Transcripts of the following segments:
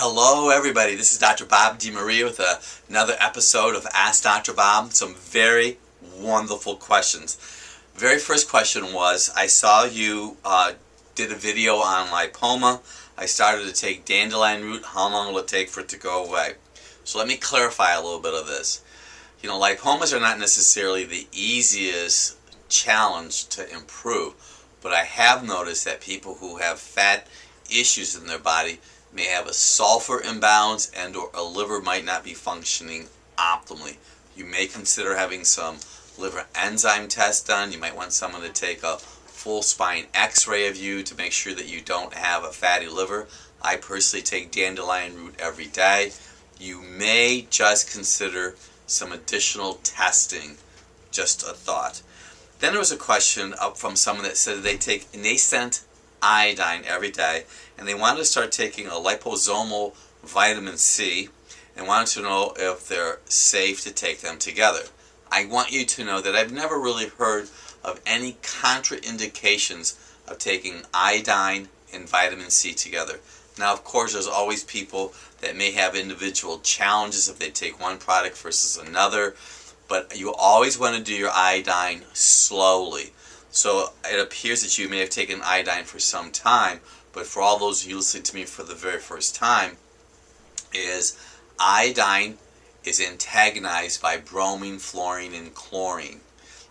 Hello everybody, this is Dr. Bob DeMaria with another episode of Ask Dr. Bob. Some very wonderful questions. Very first question was, I saw you did a video on lipoma. I started to take dandelion root. How long will it take for it to go away? So let me clarify a little bit of this. You know, lipomas are not necessarily the easiest challenge to improve, but I have noticed that people who have fat issues in their body may have a sulfur imbalance and or a liver might not be functioning optimally. You may consider having some liver enzyme tests done. You might want someone to take a full spine x-ray of you to make sure that you don't have a fatty liver. I personally take dandelion root every day. You may just consider some additional testing. Just a thought. Then there was a question up from someone that said they take nascent iodine every day, and they wanted to start taking a liposomal vitamin C and wanted to know if they're safe to take them together. I want you to know that I've never really heard of any contraindications of taking iodine and vitamin C together. Now, of course, there's always people that may have individual challenges if they take one product versus another, but you always want to do your iodine slowly. So it appears that you may have taken iodine for some time, but for all those of you listening to me for the very first time, is iodine is antagonized by bromine, fluorine, and chlorine.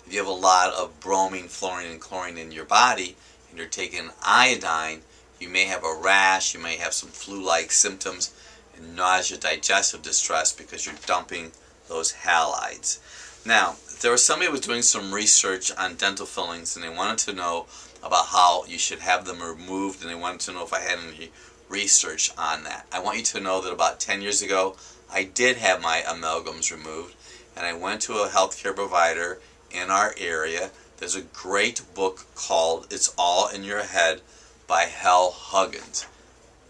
If you have a lot of bromine, fluorine, and chlorine in your body, and you're taking iodine, you may have a rash, you may have some flu-like symptoms, and nausea, digestive distress because you're dumping those halides. Now, there was somebody who was doing some research on dental fillings, and they wanted to know about how you should have them removed, and they wanted to know if I had any research on that. I want you to know that about 10 years ago, I did have my amalgams removed, and I went to a healthcare provider in our area. There's a great book called It's All in Your Head by Hal Huggins.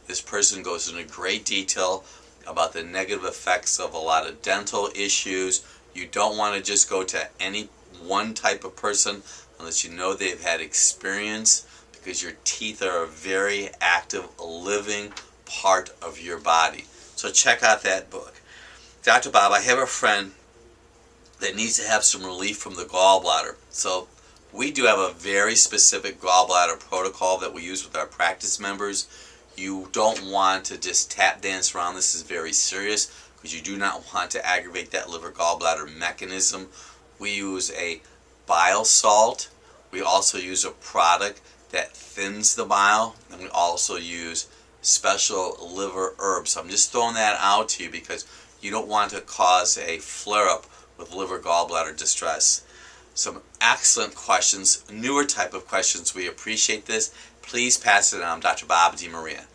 This person goes into great detail about the negative effects of a lot of dental issues. You don't want to just go to any one type of person unless you know they've had experience, because your teeth are a very active, living part of your body. So check out that book. Dr. Bob, I have a friend that needs to have some relief from the gallbladder. So we do have a very specific gallbladder protocol that we use with our practice members. You don't want to just tap dance around. This is very serious, because you do not want to aggravate that liver gallbladder mechanism. We use a bile salt. We also use a product that thins the bile, and we also use special liver herbs. So I'm just throwing that out to you because you don't want to cause a flare-up with liver gallbladder distress. Some excellent questions, newer type of questions. We appreciate this. Please pass it on. Dr. Bob DeMaria.